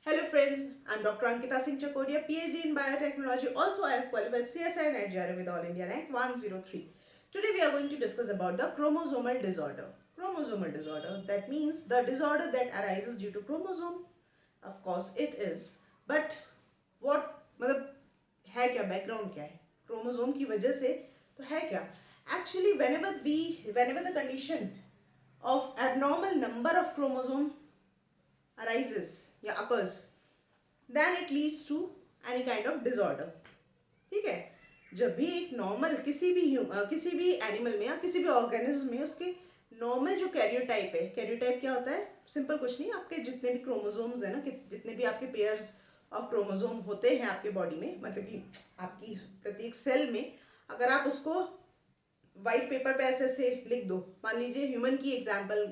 Hello friends, I'm Dr. Ankita Singh Chakoria, PhD in Biotechnology. Also, I have qualified CSI and NGRA with All India rank 103. Today we are going to discuss about the chromosomal disorder. Chromosomal disorder, that means the disorder that arises due to chromosome. Of course it is. But what मतलब है क्या, background क्या है chromosome की वजह से, तो है क्या actually whenever the condition of abnormal number of chromosome arises या occurs, then it leads to any kind of disorder. ठीक है, जब भी एक नॉर्मल किसी भी एनिमल में या किसी भी ऑर्गेनिज्म में उसके नॉर्मल जो कैरियोटाइप है, कैरियोटाइप क्या होता है, सिंपल कुछ नहीं, आपके जितने भी क्रोमोसोम्स है ना, जितने भी आपके पेयर्स ऑफ क्रोमोसोम होते हैं आपके बॉडी में, मतलब कि आपकी प्रत्येक सेल में, अगर आप उसको वाइट पेपर पे ऐसे ऐसे लिख दो, मान लीजिए ह्यूमन की एग्जांपल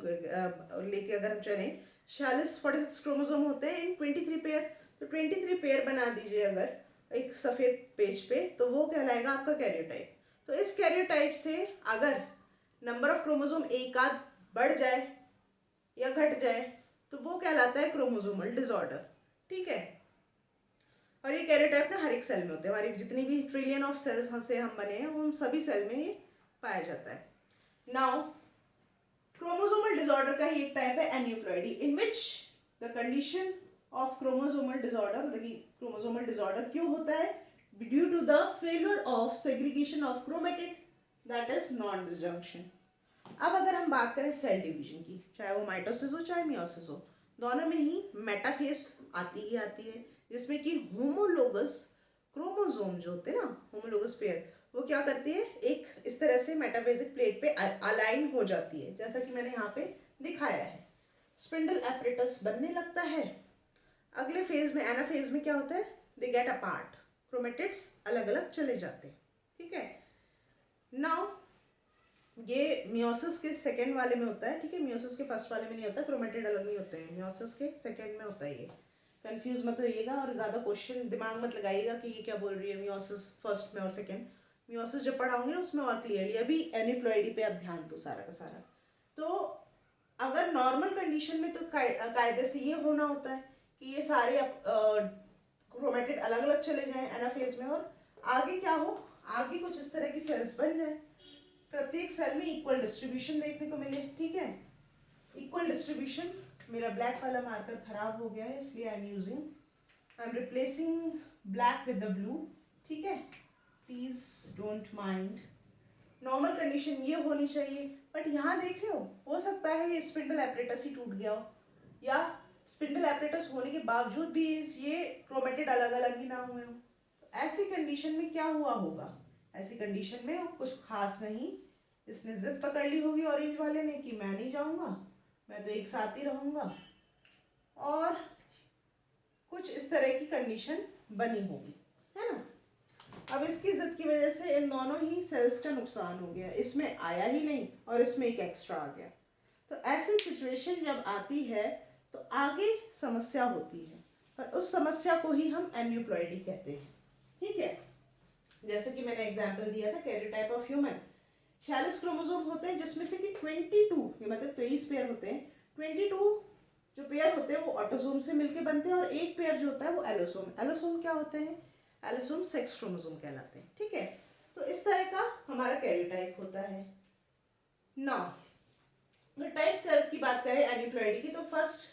लेके अगर हम चलें, 46 क्रोमोसोम होते हैं इन 23 पेयर, तो 23 पेयर बना दीजिए अगर एक सफ़ेद पेज पे, तो वो कहलाएगा आपका कैरियोटाइप. तो इस कैरियोटाइप से अगर नंबर ऑफ क्रोमोसोम एक आध बढ़ जाए या घट जाए तो वो कहलाता है क्रोमोसोमल डिसऑर्डर. ठीक है, और ये कैरियोटाइप ना हर एक सेल में होते हैं, हमारी जितनी भी ट्रिलियन ऑफ सेल्स से हम बने हैं उन सभी सेल में ये पाया जाता है. नाउ क्रोमोसोमल डिसऑर्डर का ही एक टाइप है aneuploidy, in which the condition of chromosomal disorder, मतलब कि क्रोमोसोमल डिसऑर्डर क्यों होता है, due to the failure of segregation of chromatid, that is non disjunction. अब अगर हम बात करें सेल डिवीजन की, चाहे वो माइटोसिस हो चाहे मियोसिस हो, दोनों में ही मेटाफेज आती ही आती है, जिसमें कि होमोलोगस क्रोमोसोम जो होते हैं ना, होमोलोगस पेयर, वो क्या करती है, एक इस तरह से मेटाफेजिक प्लेट पे अलाइन हो जाती है, जैसा कि मैंने यहाँ पे दिखाया है. स्पिंडल एपरेटस बनने लगता है. अगले फेज में, एनाफेज में क्या होता है, दे गेट अपार्ट, क्रोमेटिड्स अलग अलग चले जाते हैं. ठीक है, नाउ ये मियोसिस के सेकेंड वाले में होता है. ठीक है, मियोसिस के फर्स्ट वाले में नहीं होता, क्रोमेटिड अलग नहीं होते हैं, मियोसिस के सेकेंड में होता है. ये कंफ्यूज मत होइएगा और ज़्यादा क्वेश्चन दिमाग मत लगाइएगा कि ये क्या बोल रही है मियोसिस फर्स्ट में और सेकेंड. मियोसिस जब पढ़ाऊंगी ना उसमें और क्लियरली, अभी एनिप्लॉइडी पे अब ध्यान दो सारा का सारा. तो अगर नॉर्मल कंडीशन में तो कायदे से ये होना होता है कि ये सारे क्रोमेटिड अलग अलग चले जाएं एनाफेज में, और आगे क्या हो, आगे कुछ इस तरह की सेल्स बन जाए, प्रत्येक सेल में इक्वल डिस्ट्रीब्यूशन देखने को मिले. ठीक है, इक्वल डिस्ट्रीब्यूशन. मेरा ब्लैक वाला मार्कर खराब हो गया है, इसलिए I am replacing black with the blue. ठीक है, please don't mind. Normal condition ये होनी चाहिए, बट यहाँ देख रहे हो सकता है ये स्पिंडल एपरेटस ही टूट गया हो, या स्पिंडल एपरेटस होने के बावजूद भी ये क्रोमेटिड अलग अलग ही ना हुए हो. तो ऐसी कंडीशन में क्या हुआ होगा, ऐसी कंडीशन में कुछ खास नहीं, इसने जिद पकड़ ली होगी ऑरेंज वाले ने कि मैं नहीं जाऊंगा, मैं तो एक साथ ही रहूंगा, और कुछ इस तरह की कंडीशन बनी होगी, है ना. अब इसकी जिद की वजह से इन दोनों ही सेल्स का नुकसान हो गया, इसमें आया ही नहीं और इसमें एक एक्स्ट्रा आ गया. तो ऐसी सिचुएशन जब आती है तो आगे समस्या होती है, और उस समस्या को ही हम एन्यूप्लॉइडी कहते हैं. ठीक है, जैसे कि मैंने एग्जाम्पल दिया था कैरियोटाइप ऑफ ह्यूमन, 46 क्रोमोसोम होते हैं, जिसमें से कि 22 मतलब 23 पेयर होते हैं. 22 जो पेयर होते हैं वो ऑटोसोम से मिलके बनते हैं, और एक पेयर जो होता है वो एलोसोम. एलोसोम क्या होते हैं, एलोसोम सेक्स क्रोमोसोम कहलाते हैं. ठीक है, तो इस तरह का हमारा कैरियोटाइप होता है. नाउ टाइप की बात करें एनिप्लॉइडी की, तो first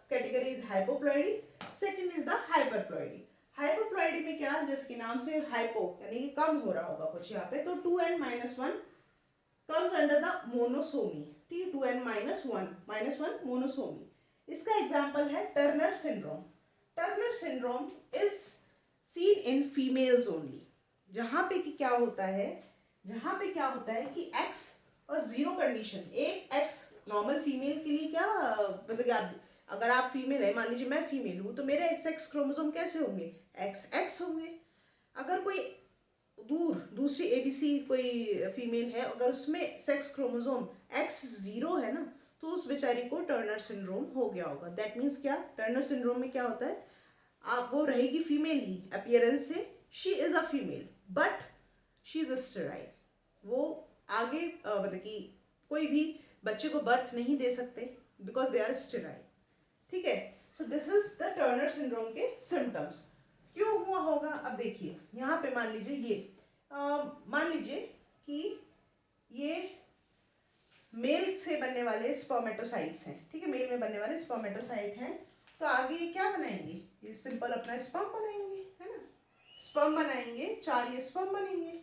category is hypoploidy, second is the hyperploidy. Hypoploidy में क्या, जैसे कि नाम से हाइपो यानी कि कम हो रहा होगा कुछ यहाँ पे, तो 2n-1 comes under the monosomy. ठीक है, 2n-1 मोनोसोमी. इसका एग्जाम्पल है Turner syndrome. Turner syndrome is seen in females only. जहाँ पे कि क्या होता है, जहाँ पे क्या होता है कि एक्स और जीरो कंडीशन, एक एक्स नॉर्मल फीमेल के लिए क्या, मतलब अगर आप फीमेल है, मान लीजिए मैं फीमेल हूँ, तो मेरे सेक्स क्रोमोसोम कैसे होंगे, एक्स एक्स होंगे. अगर कोई दूसरी एबीसी कोई फीमेल है, अगर उसमें सेक्स क्रोमोसोम एक्स जीरो है ना, तो उस बेचारी को टर्नर सिंड्रोम हो गया होगा. दैट मीन्स क्या, टर्नर सिंड्रोम में क्या होता है, आप वो रहेगी फीमेल ही अपीयरेंस से, she is a female but she is sterile. वो आगे मतलब कि कोई भी बच्चे को बर्थ नहीं दे सकते बिकॉज दे आर स्टेराइल. ठीक है, so this is the Turner syndrome के सिम्टम्स। क्यों हुआ होगा, अब देखिए यहाँ पे मान लीजिए ये मान लीजिए कि ये मेल से बनने वाले स्पर्मेटोसाइट्स हैं, ठीक है, मेल में बनने वाले स्पर्मेटोसाइट हैं। तो आगे ये क्या बनाएंगे, ये सिंपल अपना स्पर्म बनाएंगे, है ना, स्पर्म बनाएंगे, 4 ये स्पर्म बनेंगे।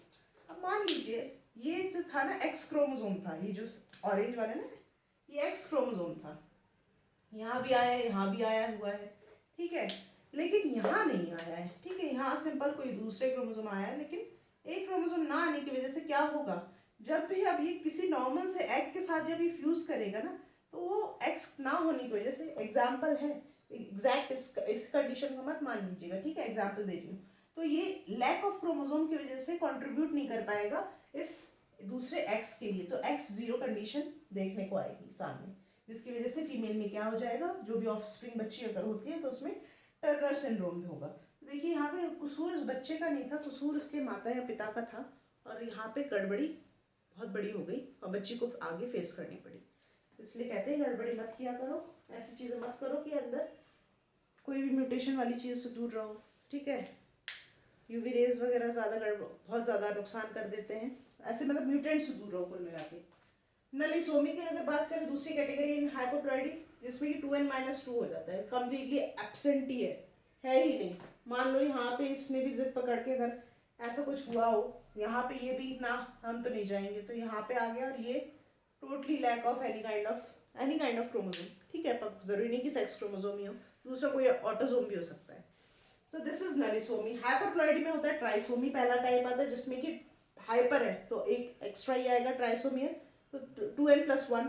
अब मान लीजिए ये जो था ना एक्स क्रोमोसोम था, ये जो ऑरेंज वाला ना ये एक्स क्रोमोसोम था, यहाँ भी आया है, यहाँ भी आया हुआ है, ठीक है, लेकिन यहाँ नहीं आया है, ठीक है, यहाँ सिंपल कोई दूसरे क्रोमोसोम आया है, लेकिन एक क्रोमोसोम ना आने की वजह से क्या होगा, जब भी अब ये किसी नॉर्मल से एग के साथ जब ये फ्यूज करेगा ना, तो वो एक्स ना होने की वजह से, एग्जाम्पल है, एग्जैक्ट इस कंडीशन को मत मान लीजिएगा, ठीक है, एग्जाम्पल दे रही हूँ, तो ये लैक ऑफ क्रोमोसोम की वजह से कंट्रीब्यूट नहीं कर पाएगा इस दूसरे एक्स के लिए, तो एक्स 0 कंडीशन देखने को आएगी सामने, जिसकी वजह से फीमेल में क्या हो जाएगा, जो भी ऑफस्प्रिंग बच्ची अगर होती है तो उसमें टर्नर सिंड्रोम होगा। तो देखिए यहाँ पे कसूर उस बच्चे का नहीं था, कसूर उसके माता या पिता का था, और यहाँ पे गड़बड़ी बहुत बड़ी हो गई और बच्ची को आगे फेस करनी पड़ी। इसलिए कहते हैं गड़बड़ी मत किया करो, ऐसी चीज़ें मत करो कि अंदर कोई भी म्यूटेशन वाली चीज़ से दूर रहो, ठीक है, यूवी रेज वगैरह बहुत ज़्यादा नुकसान कर देते हैं, ऐसे मतलब म्यूटेंट से दूर रहो कुल मिला के। नलिसोमी की अगर बात करें, दूसरी कैटेगरी इन हाइपोप्लॉइडी, जिसमें कि 2n-2 हो जाता है, कम्प्लीटली एब्सेंट ही है ही नहीं। मान लो यहाँ पे इसमें भी जिद पकड़ के अगर ऐसा कुछ हुआ हो, यहाँ पे ये भी ना हम तो नहीं जाएंगे, तो यहाँ पे आ गया, और ये totally lack of any kind of chromosome, ठीक है, पर जरूरी नहीं कि सेक्स क्रोमोसोम ही हो, दूसरा कोई ऑटोसोम भी हो सकता है। तो दिस इज नलिसोमी। हाइपोप्लॉइडी में होता है ट्राइसोमी, पहला टाइप आता है जिसमें कि हाइपर है तो एक एक्स्ट्रा ही आएगा, ट्राइसोमी है तो 2n+1।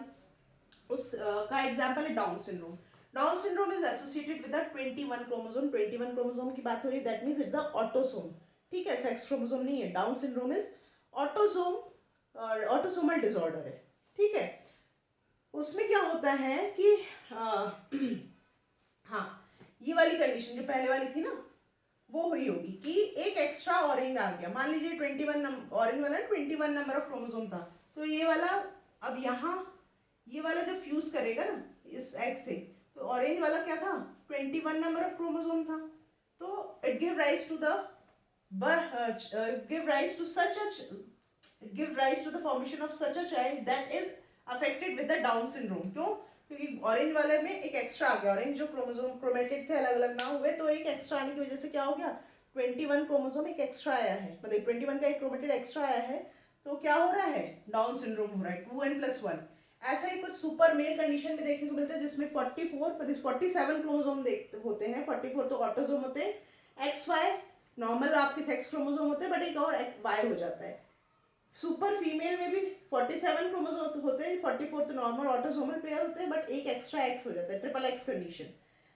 उस का एग्जाम्पल है down syndrome. Down syndrome is associated with 21 chromosome. 21 chromosome की बात हो रही है, that means it's a autosome, ठीक है, सेक्स क्रोमोसोम नहीं है। Down syndrome is autosome, autosomal disorder है, ठीक है। उसमें क्या होता है कि हाँ, ये वाली कंडीशन जो पहले वाली थी ना, वो हुई होगी कि एक एक्स्ट्रा ऑरेंज आ गया, मान लीजिए 21 ऑरेंज वाला 21 नंबर ऑफ क्रोमोसोम था, तो ये वाला अब यहाँ ये वाला जब फ्यूज करेगा ना इस एग से, तो ऑरेंज वाला क्या था, 21 नंबर ऑफ क्रोमोसोम था, तो it give rise to the formation of such a child that is affected with the Down syndrome. क्यों, क्योंकि ऑरेंज वाले में एक एक्स्ट्रा आ गया, ऑरेंज जो क्रोमोसोम क्रोमेटिड थे अलग अलग ना हुए, तो एक एक्स्ट्रा आने की वजह से क्या हो गया, 21 क्रोमोसोम एक एक्स्ट्रा आया है, मतलब 21 का एक क्रोमेटिड एक्स्ट्रा आया है, तो क्या हो रहा है, डाउन सिंड्रोम हो रहा है, 2n+1। ऐसा ही कुछ सुपर मेल कंडीशन में देखने को मिलता है, जिसमें 47 क्रोमोसोम होते हैं, 44 तो ऑटोसोम होते हैं, XY नॉर्मल आपके सेक्स क्रोमोसोम होते हैं, बट एक और Y हो जाता है। सुपर फीमेल में भी 47 क्रोमोसोम होते हैं, 44 तो नॉर्मल ऑटोसोमल पेयर होते हैं, बट एक एक्स्ट्रा एक्स हो जाता है, triple x condition.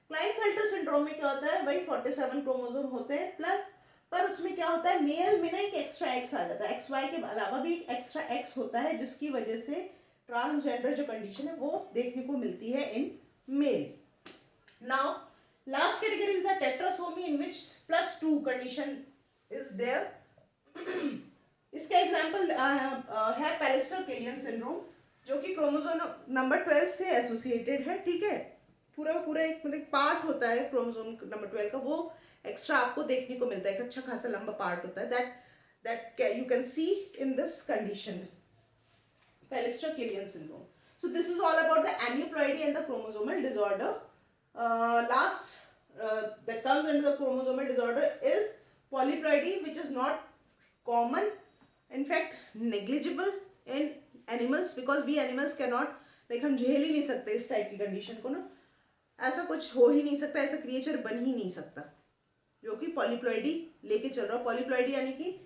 Klinefelter syndrome में क्या होता है, भाई 47 क्रोमोसोम होते हैं प्लस, पर उसमें क्या होता है, मेल में ना एक एक्स्ट्रा एक्स आ जाता है, XY के अलावा भी एक एक्स्ट्रा एक्स होता है, जिसकी वजह से ट्रांसजेंडर जो कंडीशन है वो देखने को मिलती है in male. Now last category is the tetrasomy, in which +2 condition is there. इसका एग्जाम्पल है पैलेस्टर-किलियन सिंड्रोम, जो कि क्रोमोसोम नंबर 12 से एसोसिएटेड है, ठीक है, पूरा एक मतलब पार्ट होता है क्रोमोसोम नंबर 12 का, वो एक्स्ट्रा आपको देखने को मिलता है, एक अच्छा खासा लंबा पार्ट होता है, that you can see in this condition, Pallister Killian syndrome. So this is all about the aneuploidy and the chromosomal disorder. Last that comes under the chromosomal disorder is polyploidy, which is not common, in fact negligible in animals, because we animals cannot, like हम झेल ही नहीं सकते इस type की condition को ना, ऐसा कुछ हो ही नहीं सकता, ऐसा क्रिएचर बन ही नहीं सकता जो कि पॉलीप्लॉइडी लेके चल रहा है। पॉलीप्लॉइडी यानी कि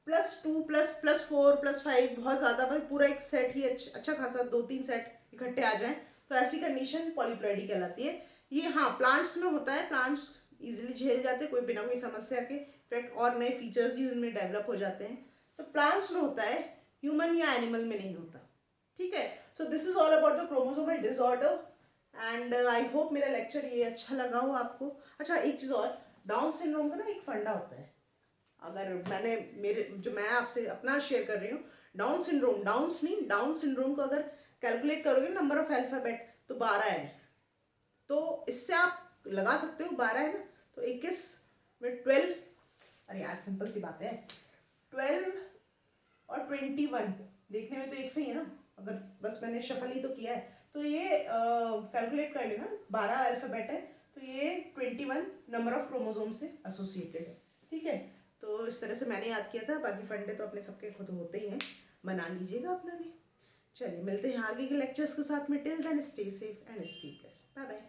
+2 +4 +5 बहुत ज़्यादा, भाई पूरा एक सेट ही अच्छा खासा 2-3 सेट इकट्ठे आ जाएं, तो ऐसी कंडीशन पॉलीप्लॉइडी कहलाती है। ये हाँ प्लांट्स में होता है, प्लांट्स इजीली झेल जाते हैं कोई बिना कोई समस्या के, इनफैक्ट और नए फीचर्स ही उनमें डेवलप हो जाते हैं, तो प्लांट्स में होता है, ह्यूमन या एनिमल में नहीं होता, ठीक है। So this is all about the chromosomal disorder, and I hope मेरा लेक्चर ये अच्छा लगा हो आपको। अच्छा एक चीज़ और, डाउन सिंड्रोम का ना एक फंडा होता है, अगर मैं आपसे अपना शेयर कर रही हूँ, डाउन सिंड्रोम को अगर कैलकुलेट करोगे नंबर ऑफ अल्फाबेट तो 12 है, तो इससे आप लगा सकते हो, 12 है ना, तो 21 में 12, अरे यार सिंपल सी बात है, 12 और 21 देखने में तो एक से ही है ना, अगर बस मैंने शफल ही तो किया है, तो ये कैलकुलेट कर लेना, 12 अल्फ़ाबेट है, तो ये 21 नंबर ऑफ क्रोमोसोम से एसोसिएटेड है, ठीक है। तो इस तरह से मैंने याद किया था, बाकी फंडे तो अपने सबके खुद होते ही हैं, बना लीजिएगा अपना भी। चलिए मिलते हैं आगे के लेक्चर्स के साथ में, till then stay safe and stay blessed, bye bye.